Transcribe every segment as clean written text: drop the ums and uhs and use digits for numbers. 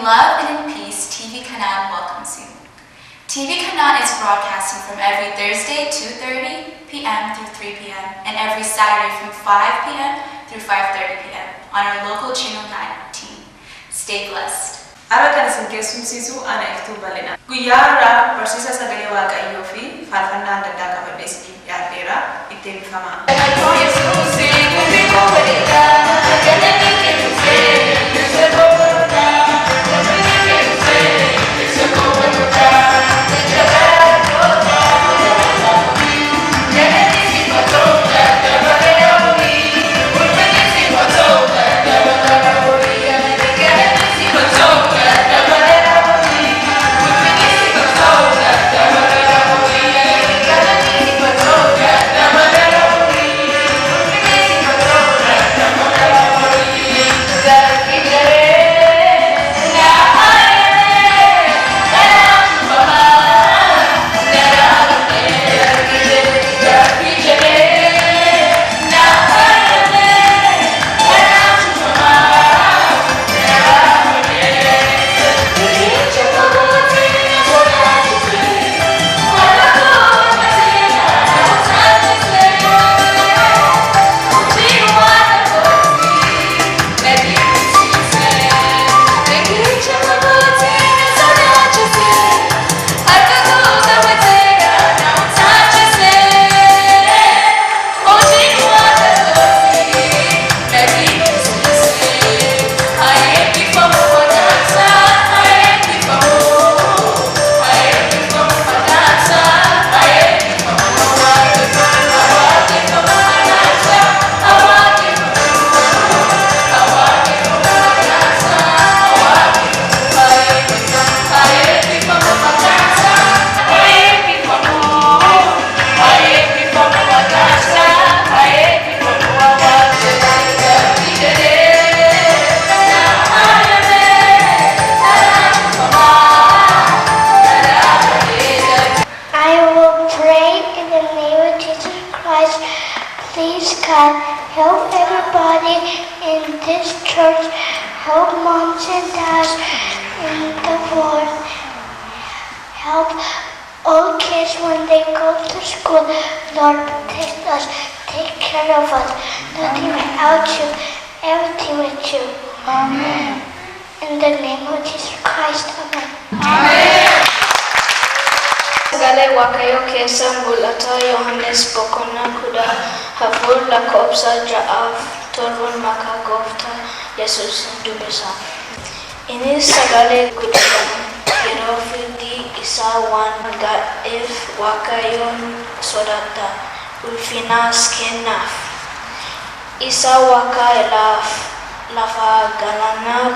love and in peace, TV Kanan welcomes you. TV Kanan is broadcasting from every Thursday 2:30 p.m. through 3 p.m. and every Saturday from 5 p.m. through 5:30 p.m. on our local channel 19. Stay blessed. Arakan singkesum sisu ana iftu balena. Guyara persisa sagale waaqayyo fi farfanna adda qabadesi yaadera itti bifama. Please God, help everybody in this church, help moms and dads in the world, help all kids when they go to school. Lord, protect us, take care of us, nothing without you, everything with you. Amen. In the name of Jesus Christ, amen. Amen. Sagale Waaqayyo keessa mul'ata Yohannes boqonnaa 10 lakkoofsa 6 maqaa gooftaa Yesuus dubbisa. Innis sagalee guddaan yeroo firdii isaa waan ga'eef Waaqayyoon sodaata, ulfinas kennaaf. Isa Waaqa lafa galaanaa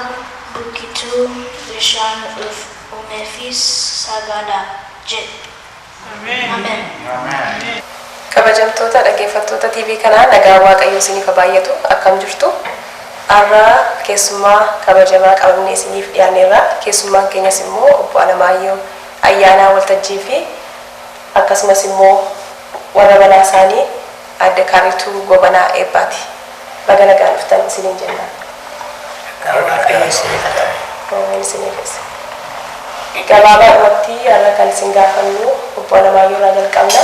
bukkituu bishaan uumeefis sagada jedhe. Amen. Amen. Kabajamtoota dhaggeeffattoota TV kanaa nagaa Waaqayyo isiniif baay'atu akkam jirtu. Har'a keessummaa kabajamaa qabannee isiniif dhiyaaneerra. Keessummaan keenyas immoo obbo Alamaayyoo ayyaanaa waltajjii fi akkasumas immoo warra balaa isaanii adda kaarituu gobanaa eebbaati. Baga nagaan dhuftan isiniin jenna. Waaqayyo isiniif gabaabaa irratti har'a kan isin gaafannu obbo Alamaayyoo irraa jalqabna.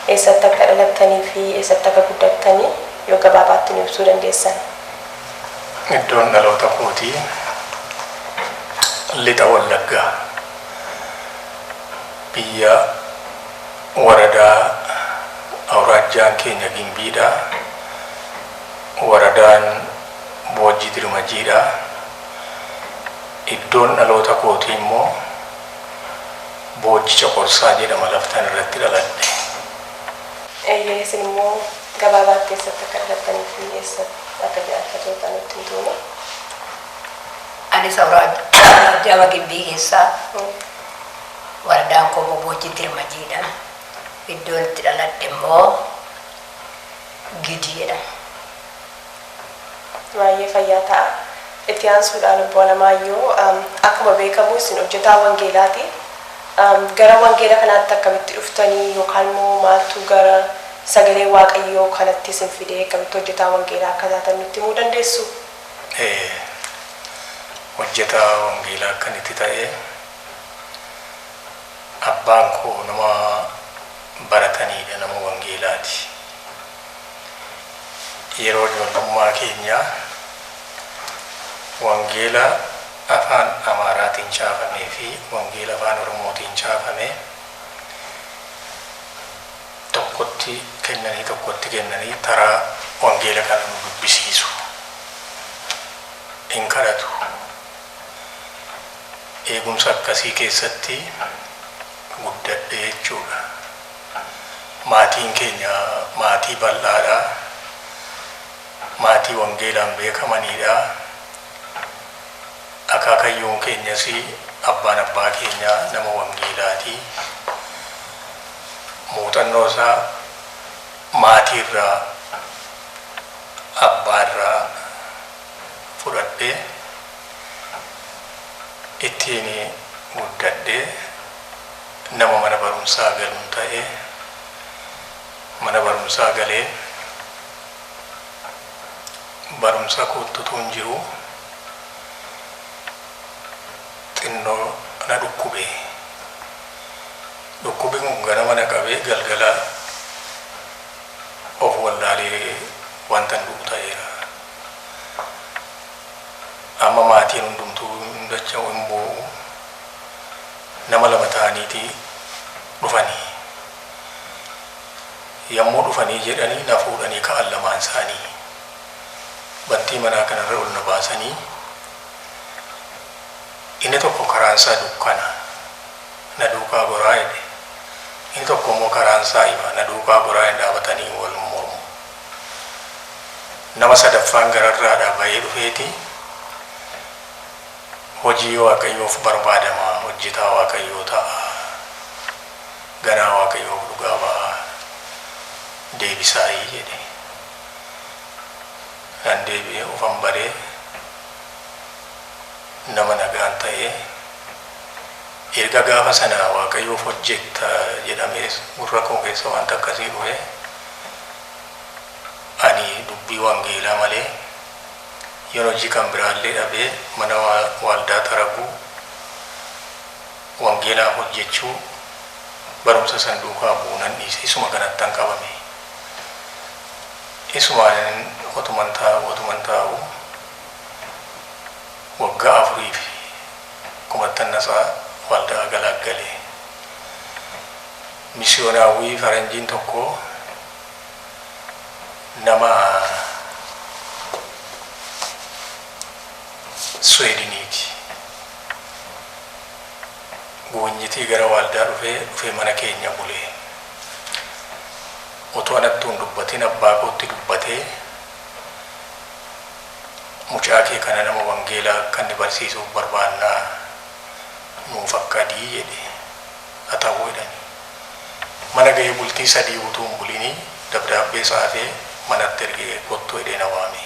Eessatti akka dhalattanii fi eessatti akka guddattanii yoo gabaabaatti nu ibsuu dandeessan. Iddoon dhaloota kootii lixa Wallaggaa biyya waradaa awraajjaan keenya Gimbiidha. Waradaan Boojjii Dirmajiidha. Iddoon dhaloota kootii immoo Boojji Coqorsaa jedhama laftaan irratti dhaladhe. Isin immoo gabaabaatti eessatti akka dhalattanii fi eessatti akka jiraattoota nutti himtu. Anis awraajjaa Gimbii keessaa waradaan koo Boojjii Dirmajiidha. Iddoon itti dhaladhe immoo Gidiidha. Baay'ee fayyaa ta'a. Itti aansuudhaan obbo Alamaayyoo akkuma beekamu isin hojjetaa wangeelaati. Gara wangeela kanaatti akkamitti dhuftanii yookaan immoo maaltu gara sagalee Waaqayyoo kanatti isin fidee akkamitti hojjetaa wangeelaa akka taatan nutti himuu dandeessu? hojjetaa wangeelaa kan itti ta'e abbaan koo nama barataniidha, nama wangeelaati. Yeroo ijoollummaa keenya wangeela afaan Amaaraatiin caafamee fi wangeela afaan Oromootiin caafame tokkotti kennanii taraa wangeela kana nu dubbisiisu hin kadhatu. Eegumsa akkasii keessatti guddadhe jechuudha. Maatiin keenya maatii bal'aadha, maatii wangeelaan beekamanidha. Akaakayyoon keenyas abbaan abbaa keenya nama wangeelaati. Muuxannoo isaa maatiirraa abbaarraa fudhadhee ittiin guddadhee nama mana barumsaa galuun ta'ee mana barumsaa galee barumsa kootutuun jiru xinnoo na dhukkube. Dhukkubni kun ganama na qabee galgala of wallaalee wanta dhufu ta'eera. Amma maatiin hundumtuu hundacha'u hin boo'u. Nama lama ta'aniiti dhufanii. Yommuu dhufanii jedhanii na fuudhanii ka'an lamaan isaanii. Bantii manaa kanarra ol na baasanii inni tokko karaan isaa dukkana na duukaa goraa jedhe. Inni tokko immoo karaan isaa ifa na duukaa goraa hin dhaabatanii wal mormu. Nama sadaffaan gararraadhaa bahee dhufeeti hojii Waaqayyoof barbaadama, hojjetaa Waaqayyoo ta'a, ganaa Waaqayyoof dhugaa ba'a, deebisaayii jedhe. Nan deebi'ee ofan baree nama nagaan ta'ee erga gaafa sana Waaqayyoof hojjetta jedhamee gurra koo keessa wanta akkasii dhufe ani dubbii wangeelaa malee yeroo hojii kan biraallee dhabee mana waldaa Taraguu wangeelaa hojjechuu barumsa san duukaa bu'uunan dhiise. Isuma kanattan qabame. Isumaan otuman taa'u waggaa 4 fi kumattannasaa waldaa galaggalee. Misiyoonaawwii faranjiin tokko nama Sweediniiti. Guunyitii gara waldaa dhufee mana keenya bulee. Otoo anattuun dubbatiin abbaa kootti dubbatee mucaa kee kana nama wangeelaa kan ni barsiisuuf barbaannaa nuuf akka adii jedhe. Haa ta'uu jedhani. Mana gahee bultii 3 utuu hin bulinii dabdaabbee saafee manatti ergee kottu jedhee na waame.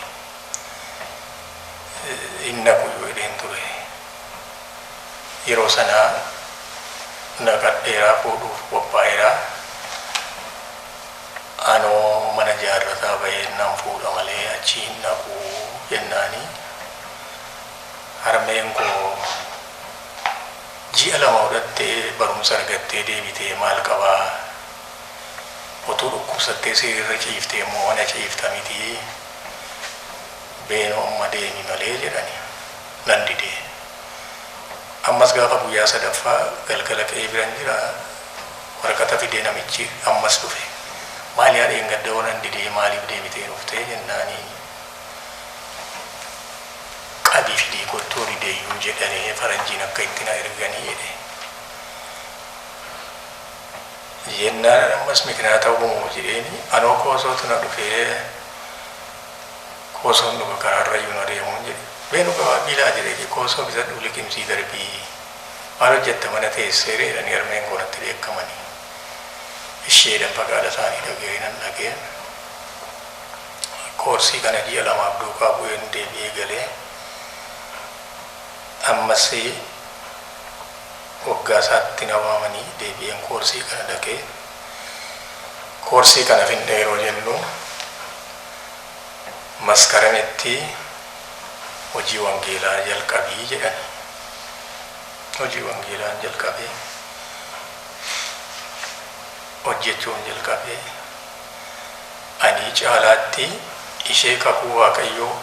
Inna kuyyuu jedheen ture. Yeroo sanaa naqadheeraa fuudhuuf qophaa'eeraa. Anoo mana jaarrataa bahee nan fuudha malee achi hin dhaqu jennaani. Harmeen koo ji'a 2 fudhattee barumsa argattee deebitee maal qabaa? Otoo dhukkubsattee sirriirra ciiftee immoo mana ciifta miti. Beenoo amma deemi malee jedhani. Nan didee. Ammas gaafa guyyaa 3ffaa galgala ka'ee biran jira. Waraqata fidee namichi ammas dhufe. Maali haadheen gadda oolan didee maaliif deebitee dhuftee jennaanii qabii fidee kottoo dideeyyuu jedhanii faranjiin akka itti na erganii jedhe. Jennaan ammas mikinaata uumuu jedheeni anoo koosootu na dhufee koosoon dhuga karaarra iyyuu na deemuun jedhe. Beenu gabaa biilaa jedhee koosoo bisa dhuuli qimsii darbii maal hojjetta mana teessee jedhanii harmeen koonatti beekamanii. Isheedhaan fagaadha isaanii dhagee nan dhagee koorsii kana ji'a 2 duukaa bu'een deebi'ee galee ammas waggaa isaatti na waamanii deebi'een koorsii kana dhagee koorsii kana finne yeroo jennu maskarametti hojii wangeelaa jalqabii jedhan. Hojii wangeelaan jalqabee hojjechuun jalqabee ani caalaatti ishee kakuu Waaqayyoo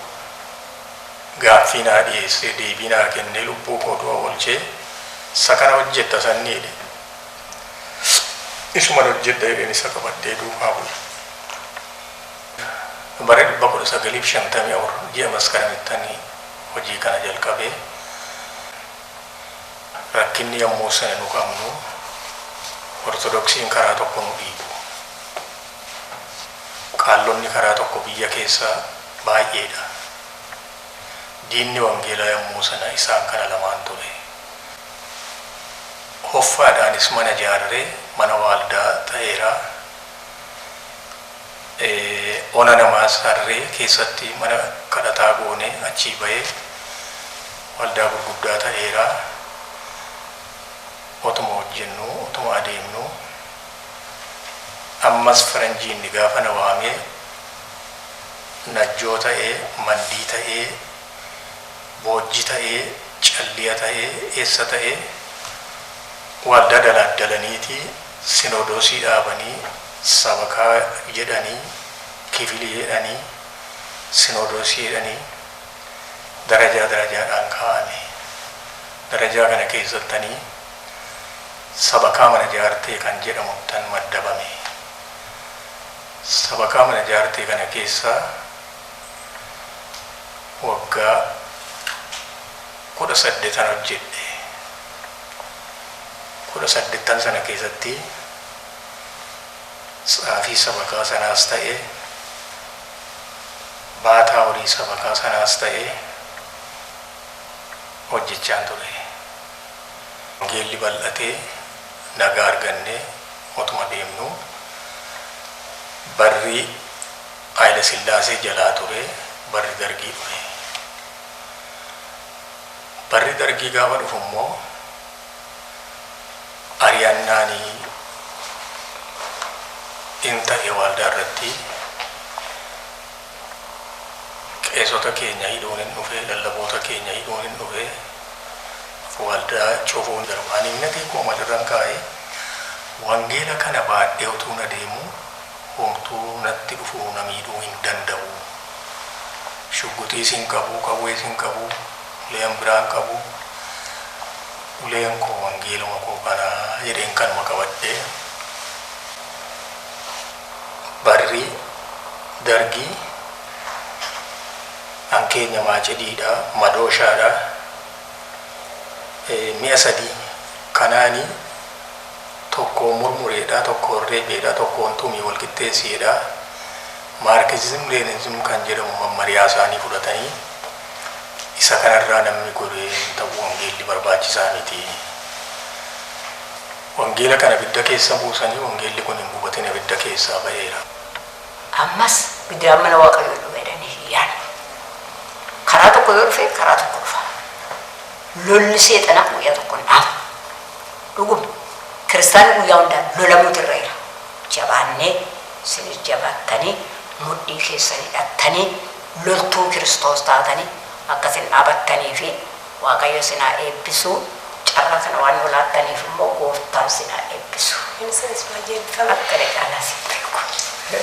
gaaffii naa dhiyeessee deebii naa kennee lubbuu koo du'a oolchee isa kana hojjetta sanniidhe. Isuman hojjedha jedheen isa qabadhee duukaa bule. Bara 1954 ji'a maskaramittanii hojii kana jalqabee rakkinni yommuu sana nu qabnu ortodoksiin karaa tokko nu dhiibu. Qaallonni karaa tokko biyya keessaa baay'eedha. Diinni wangeelaa yommuu sana isaan kana lamaan ture. Hoffaadhaanis mana ijaarree mana waaldaa ta'eera. Ona namaa sarree keessatti mana kadhataa goonee achii bahee waldaa gurguddaa ta'eera. Otuma hojjennu, otuma adeemnu, ammas faranjiin gaafa na waamee najjoo ta'ee, mandii ta'ee, boojji ta'ee, calliya ta'ee, eessa ta'ee waldaa daladdalaniiti sinodoosii dhaabanii sabakaa jedhanii kifilii jedhanii sinodoosii jedhanii darajaadhaan kaa'ame. Darajaa kana keessattanii sabakaa mana ijaartee kan jedhamu tan maddabame. Sabakaa mana ijaartee kana keessa waggaa 18 hojjedhe. 18 sana keessatti tsaafii sabakaa sanaas ta'e baataa horii sabakaa sanaas ta'e hojjechaan ture. Wangeelli bal'atee nagaa arganne otuma deemnu barri Haayile Sillaasee jalaa ture, barri Dargii dhufe. Barri Dargii gaafa dhufu immoo ari'annaanii inta'e waldaa irratti qeesota keenya hidhuun hin dhufe, lallaboota keenya hidhuun hin dhufe, waldaa cufuun darbaan inni xiqqoo malirran kaa'e wangeela kana baadhee utuu na deemu homtuu natti dhufuu na miidhuu hin danda'u. Shugguxiis hin qabu, qawwees hin qabu, uleen biraan qabu. Uleen koo wangeeluma koo kanaa jedheen kanuma qabadhee barri Dargii hankeenya maacediidha, madooshaadha, mi'a sadii kanaanii tokkoon murmureedha, tokkoon reebeedha, tokkoon tumii wal qixxeessiidha. Maarkizim leenizim kan jedhamu mammariyaa isaanii fudhatanii isa kanarraa namni godhee ta'uu wangeelli barbaachisaa miti. Wangeela kana bidda keessa buusanii wangeelli kun hin gubatin bidda keessaa ba'eera. Ammas bidiraan mana Waaqayyoo dhumeedhanii yaada. Karaa tokko yoo dhufe karaa tokko dhufa. Lolli seexanaa guyyaa tokko hin dhaabu. Dhuguma kiristaanni guyyaa hundaan lolamuutu irra jira. Jabaannee isinis jabaattanii mudhii keessanii hidhattanii loltuu Kiristoos taatanii akkasin dhaabattanii fi Waaqayyo sinaa eebbisu. Carraa kana waan lolaattaniif immoo gooftaan sinaa eebbisu. Innis baay'ee bifama. Akka dhaqaalaas beeku.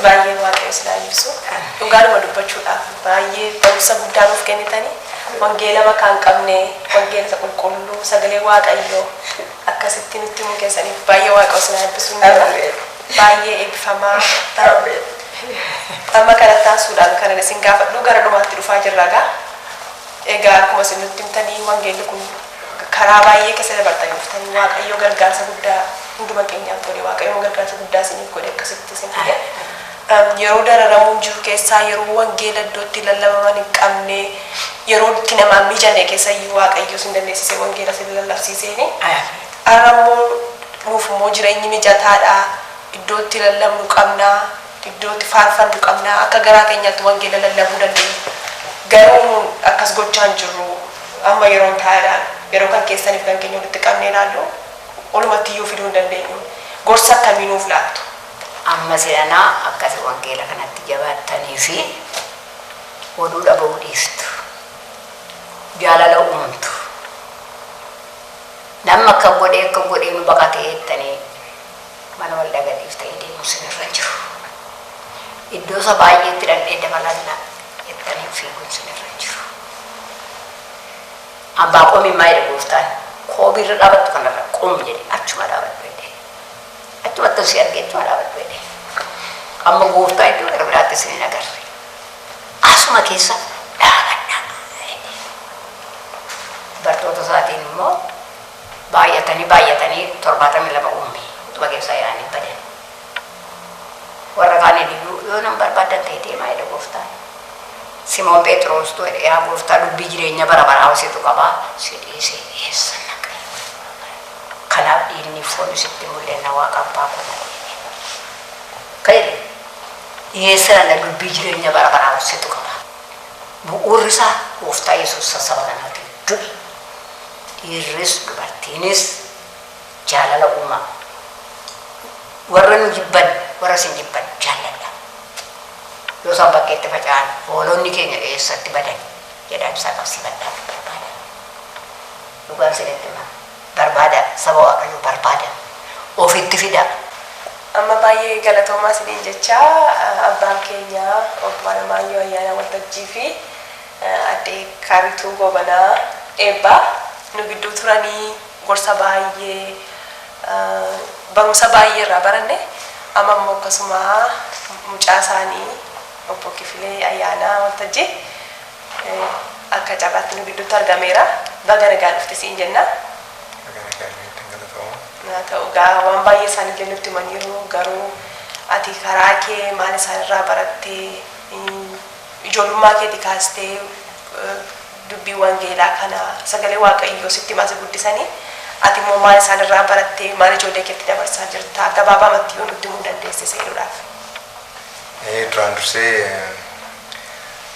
Baay'ee Waaqayyo sinaa eebbisu. Dhugaadhuma dubbachuudhaaf baay'ee barumsa guddaa nuuf kennitanii wangeela makaa hin qabne wangeela qulqulluu sagalee Waaqayyoo akkasitti nutti himuun keessaniif baay'ee Waaqayyo sinaa eebbisu. Baay'ee eebbifamaa. Amma kana taasisuudhaan kan isin gaafadhu gara dhumaatti dhufaa jirra gaa. Egaa akkuma isin nutti himtanii wangeelli kun karaa baay'ee keessa dabartanii dhuftanii Waaqayyo gargaarsa guddaa hunduma keenyaaf godhe. Waaqayyo gargaarsa guddaa isiniif godhe akkasitti isin fide. Yeroo dararamuun jiru keessaa yeroo wangeela iddootti lallabaman hin qabne yeroo itti namaan mijanne keessa Waaqayyo isin dandeessisee wangeela isin lallabsiiseeni. Ammoo nuuf immoo jireenyi mijataadha. Iddootti lallabnu qabna, iddootti faarfannu qabna, akka garaa keenyaatti wangeela lallabuu dandeenya. Garuu akkas gochaan jirru amma yeroon taa'aadhaan yeroo kan keessaniif kan keenya walitti qabnee ilaallu olumatti iyyuu fiduu hin dandeenyu. Gorsa akkamii nuuf laattu? Amma si'anaa akkasi wangeela kanatti jabaattanii fi oduu dhabuu dhiiftu. jaalala uumtu. Namni akka godhee nu baqatee jettanii mana waldaa gadiif ta'ee deemu sinirra jiru. Iddoo isa baay'eetti dandhee dabalannaa jettanii fiiguun sinirra jiru. Abbaa qoomii maayidha gooftaan koobiirra dhaabattu kanarra qoom jedhe achuma dhaabattu jedhe. Achumatti si argee achuma dhaabattu jedhe. Amma gooftaa iddoo gara biraatti isin hin agarre. Asuma keessa dhaabannaa. Bartoota isaatiin immoo baay'atanii 72 uume. Utuma keessaa yaa'anii badan. Warra kaanii iyyuu yoo nan barbaadan ta'e deemaa jedhe gooftaan. Simoon Phexros tu yaa gooftaa dubbii jireenya bara baraa hojjetu qabaa si dhiisee eessa naqe. Kanaaf dhiirni foon sitti mul'anna waaqa abbaa kuna. Kayri dhiyeessa nana dubbii jireenya bara baraa hojjetu qaba. Bu'uurri isaa gooftaa Yesuus saba kanaati du'i. Dhiirris dubartiinis jaalala uumaa. Warra nu jibban warra sin jibban jaalladha. Yoo isaan bakkeetti faca'an hoolonni keenya eessatti badan jedhaan isaa qabsiifadhaaf barbaada. Dhugaan isinitti hima barbaada saba waaqayyoo barbaada ofitti fida. Amma baay'ee galatoomaa isiniin jechaa abbaan keenya obbo Alamaayyoo Ayyaanaa Waltajjii fi addee Kaarituu Gobanaa Eebbaa nu gidduu turanii gorsa baay'ee barumsa baay'ee irraa baranne amma immoo akkasuma mucaa isaanii obbo Kifilee Ayyaanaa Waltajjii akka carraatti nu gidduutti argameera. Baga nagaan dhufte siin jenna. Naa ta'u gaa waan baay'ee isaanii jennutti himaniiru garuu ati karaa kee maal isaanirraa barattee ijoollummaa keetii kaastee dubbii wangeelaa kana sagalee waaqayyoo sitti maasii guddisanii ati immoo maal isaanirraa barattee maal ijoollee keetti dabarsaa jirta gabaabaamatti yoo nutti himuu dandeesse seenuudhaaf. Duraan dursee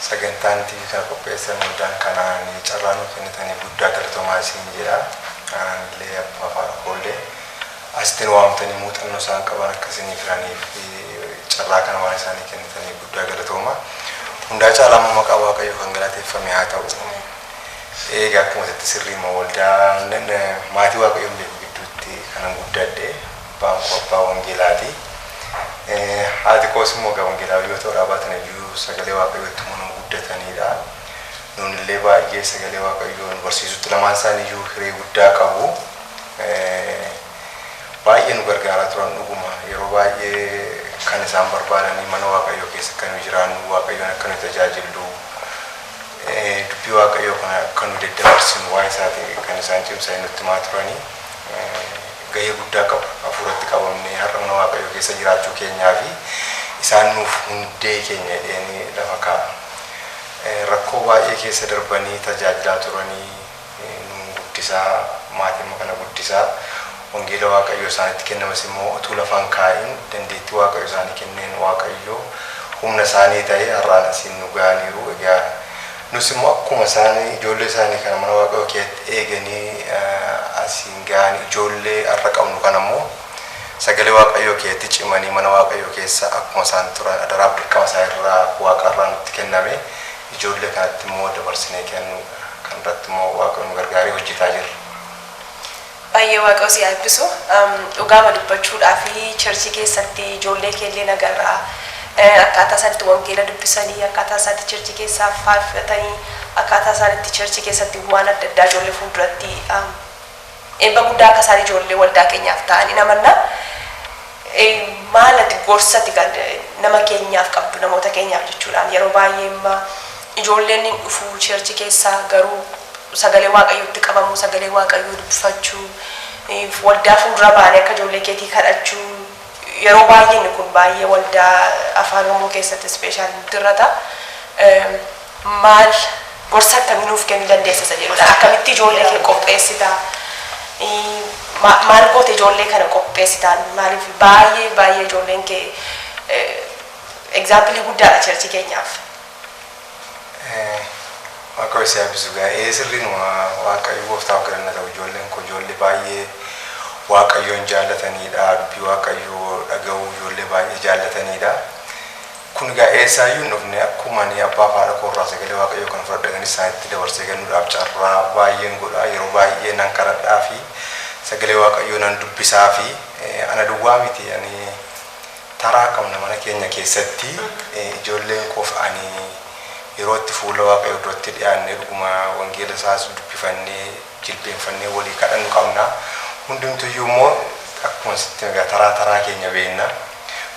sagantaan TV kana qopheessan hundaan kanaan carraa nuuf kennitanii guddaa galatoomaa isin jedha. Illee abbaa afaan koollee asitti waamtanii muuxannoo isaan qaban akkasanii firaniif carraa kana waan isaanii kennitanii guddaa galatoomaa. Hundaa caalaa maqaa waaqayyoo kan galateeffame haa ta'u. Egaa akkuma itti sirriima waldaa maatii waaqayyoon beeku gidduutti kanan guddadhe abbaan koo abbaa wangeelaati. Haati koos immoo egaa wangeelaa yoo ta'u dhaabatan iyyuu sagalee waaqayyootti immoo guddatanidha. Nuun illee baay'ee sagalee waaqayyoon barsiisutti lamaan isaanii iyyuu hiree guddaa qabu. Baay'ee nu gargaaraa turan dhuguma yeroo baay'ee kan isaan barbaadanii mana waaqayyoo keessa akka nu jiraannu waaqayyoon akka nu tajaajilu dubbii waaqayyoo kana akka nu daddabarsinu waa'ee isaati kan isaan cimsanii nutti himaa turanii gahee guddaa qabu hafuuratti qabamnee har'a mana waaqayyoo keessa jiraachuu keenyaa fi isaan nuuf hundee keenya jedhanii lafa kaa'a. Rakkoo baay'ee keessa darbanii tajaajilaa turanii nu guddisaa maatii kana guddisaa wangeela waaqayyoo isaanitti kennamas immoo utuu lafaan kaa'in dandeettii waaqayyoo isaanii kenneen waaqayyoo humna isaanii ta'ee har'aan asiin nu ga'aniiru. Egaa nus immoo akkuma isaanii ijoollee isaanii kana mana waaqayyoo keessatti eeganii asiin ga'an ijoollee har'a qabnu kana immoo sagalee waaqayyoo keessatti cimanii mana waaqayyoo keessa akkuma isaan turan adaraaf dirqama isaa irraa waaqa irraa nutti kenname ijoollee kanatti immoo dabarsinee kennu kan irratti immoo waaqayyoon nu gargaaree hojjetaa jirra. Baay'ee waaqayyoo si eebbisu dhugaama dubbachuudhaa fi churchii keessatti ijoollee keellee nagarraa akkaataa isaanitti wangeela dubbisanii akkaataa isaanitti churchii keessaa faarfatanii akkaataa isaanitti churchii keessatti waan adda addaa ijoollee fuulduratti eebba guddaa akka isaan ijoollee waldaa keenyaaf ta'anii namanna maal ati gorsati nama keenyaaf qabdu namoota keenyaaf jechuudhaan yeroo baay'ee ijoolleen hin dhufu churchii keessaa garuu sagalee waaqayyootti qabamu sagalee waaqayyoo dubbifachuu waldaa fuuldura baanee akka ijoollee keetii kadhachuu yeroo baay'ee kun baay'ee waldaa afaan Oromoo keessatti ispeeshaal dirrata maal gorsa akkamii nuuf kennuu dandeessa jedhudha akkamitti ijoollee kee qopheessita maal goote ijoollee kana qopheessitaan maaliif baay'ee ijoolleen kee egzaampilii guddaadha churchii keenyaaf. Waaqayyo si eebbisu gaa sirriin waaqayyo gooftaaf galanna ta'u ijoolleen kun ijoollee baay'ee waaqayyoon jaallatanidha dubbii waaqayyoo dhaga'uu ijoollee baay'ee jaallatanidha. kun egaa eessaayyuu hin dhufne akkuma ani abbaa fi haadha koorraa sagalee waaqayyoo kan fudhadhan isaanitti dabarsee kennuudhaaf carraa baay'een godha. Yeroo baay'ee nan kadhadhaa fi sagalee waaqayyoo nan dubbisaa fi ana duwwaa miti ani taraa qabna mana keenya keessatti ijoolleen koof ani yeroo itti fuula waaqayyoo duratti dhiyaannee dhuguma wangeela isaas dubbifannee jilbeenfannee walii kadhannu qabna. Hundumtuyyuu immoo akkuma sitti taraa keenya beenna.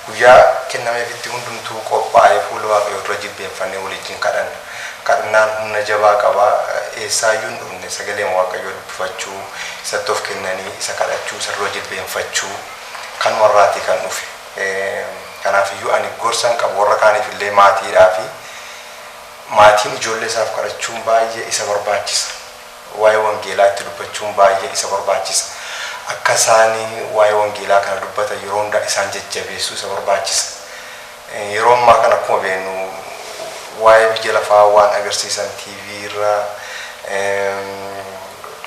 Guyyaa kennameefitti hundumtuu qophaa'ee fuula waaqayyoo dura jilbeenfannee waliin kadhanna. Kadhannaan humna jabaa qaba. Eessaayyuu hin dhufne sagalee waaqayyoo dubbifachuu, isatti of kennanii isa kadhachuu, isa dura jilbeenfachuu kan warraati kan dhufe. Kanaafiyyuu ani gorsan qabu warra kaaniif illee maatiidhaa fi maatiin ijoollee isaaf kadhachuun baay'ee isa barbaachisa. Waa'ee wangeelaa itti dubbachuun baay'ee isa barbaachisa. Akka isaan waa'ee wangeelaa kana dubbatan yeroo hundaa isaan jajjabeessuu isa barbaachisa. Yeroo ammaa kana akkuma beeknu waa'ee biyya lafaa waan agarsiisan TV irra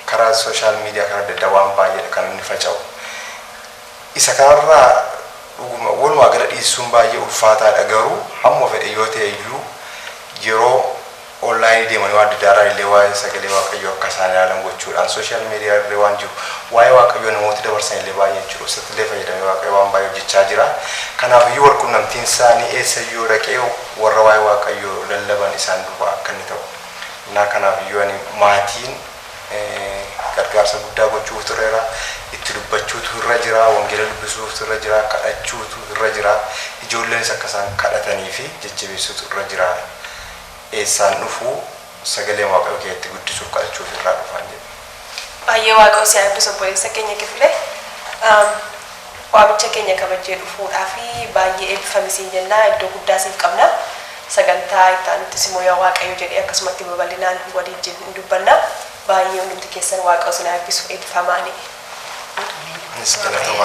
karaa sooshaal miidiyaa kana adda addaa waan baay'eedha kan inni faca'u. Isa kanarraa walumaa gala dhiisuun baay'ee ulfaataadha. Garuu hamma fedhe yoo ta'e iyyuu yeroo online deemanii waan adda addaa illee waa'ee sagalee waaqayyoo akka isaan ilaalan gochuudhaan sooshaal miidiyaa irra waan jiru waa'ee waaqayyoo namooti dabarsan illee baay'ee jiru. Isatti illee fayyadamee waaqayyoo waan baay'ee hojjechaa jira. Kanaafiyyuu wal quunnamtiin isaanii eessayyuu dhaqee warra waa'ee waaqayyoo lallaban isaan duuba akka inni ta'u. Kanaafiyyuu ani maatiin gargaarsa guddaa gochuutu irra itti dubbachuutu irra jira, wangeela dubbisuutu irra jira, kadhachuutu irra jira, ijoolleenis akka isaan kadhatanii fi jajjabeessuutu irra jira. Eessaan dhufuu sagalee waaqayyoo keessatti guddisuuf kadhachuuf irraa dhufan jedhu. Baay'ee waaqayyoo si eebbisu obboleessa keenya Kifilee. Waamicha keenya kabajee dhufuudhaa fi baay'ee eebbifamisiin jennaa iddoo guddaa siif qabna. Sagantaa itti aanuttis immoo yaa waaqayyo jedhee akkasumatti babal'inaan waliin dubbanna. Baay'ee hundumti keessan waaqayyo si eebbisu eebbifamaanii. Anis galatooma.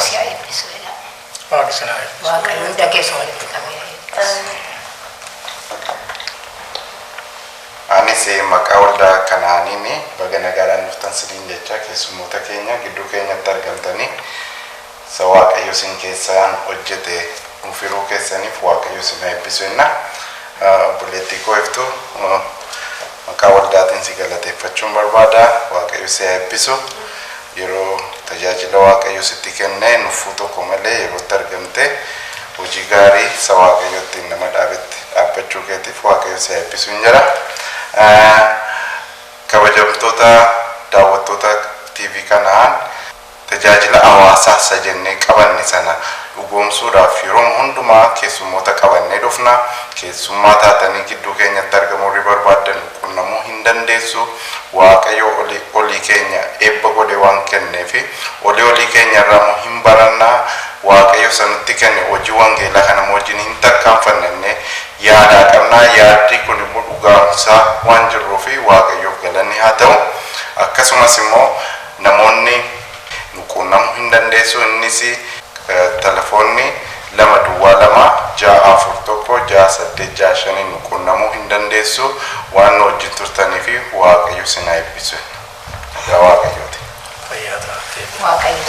Waaqayyo hunda keessa walitti qabee. Anis maqaa waldaa kanaaniin baga nagaadhaan dhuftan siniin jecha keessummoota keenya gidduu keenyatti argamtanii isa waaqayyo sin keessaan hojjete firuu keessaniif waaqayyo sin eebbisu jenna. Obboleettii koo iftu maqaa waldaatiin si galateeffachuun barbaada. Waaqayyo si eebbisu. Yeroo tajaajila waaqayyo sitti kennee nuffuu tokko malee yerootti argamte hojii gaarii isa waaqayyootti nama dhaabetti dhaabbachuu keetiif waaqayyo si eebbisu hin jira. Kabajamtoota daawwattoota TV kanaan tajaajila hawaasaa isa jennee qabanne sana dhugoomsuudhaaf yeroo hundumaa keessummoota qabannee dhufna. Keessummaa taatanii gidduu keenyatti argamuu barbaaddan qunnamuu hin dandeessu. Waaqayyo olii keenya eebba godhe waan kenneefi olii keenya irraa hin barannaa. Waaqayyo sanutti kenne hojii wangeelaa kana wajjin hin tarkaanfanne yaada qabnaa. Yaadni kun immoo dhugaamsaa waan jiruufi waaqayyoof galanni haa ta'u. Akkasumas immoo namoonni nu qunnamuu hin dandeessu. Innis telefoonni 222 nu qunnamuu hin dandeessu. Waan nu wajjin turtaniifi waaqayyo sin eebbisu. Yaa waaqayyooti. Fayyaa taatee. Waaqayyo.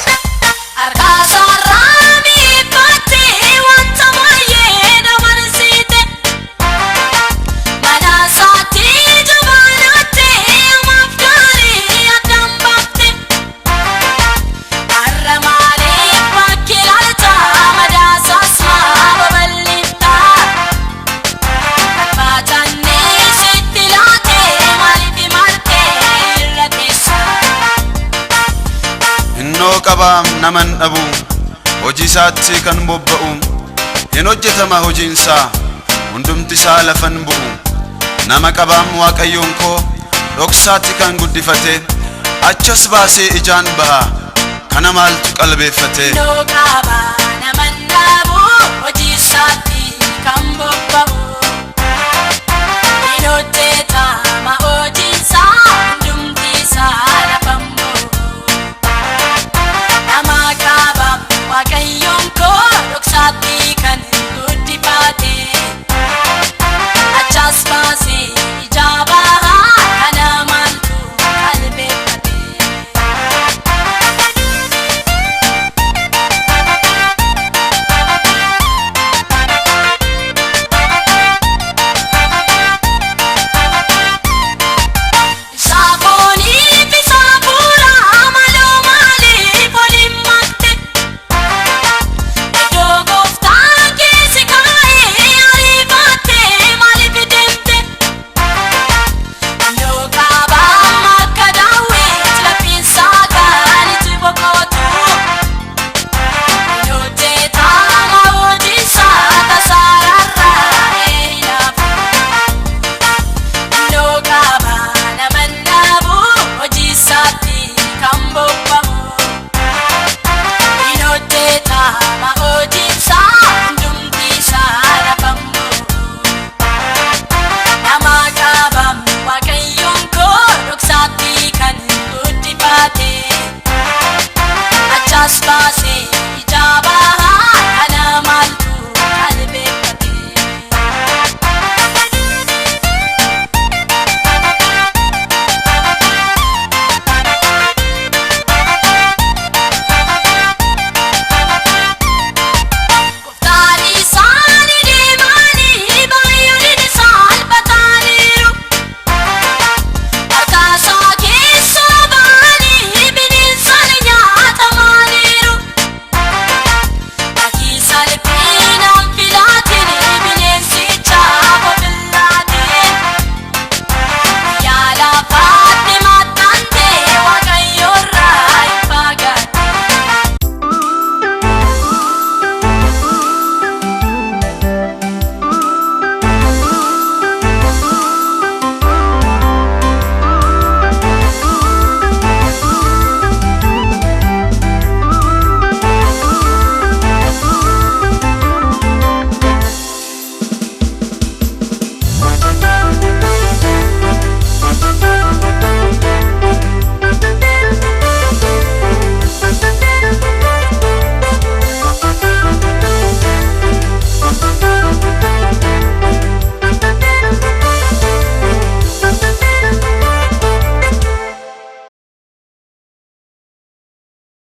Qabaam naman dhabu hojii isaatti kan bobba'u hin hojjetama hojiinsaa hundumti isaa lafan bu'u. Nama qabaam waaqayyoon koo dhoksaatti kan guddifate achas baasee ijaan baha kana maaltu qalbeeffate. Naman dhabu hojii isaatti kan bobba'u hin hojjetama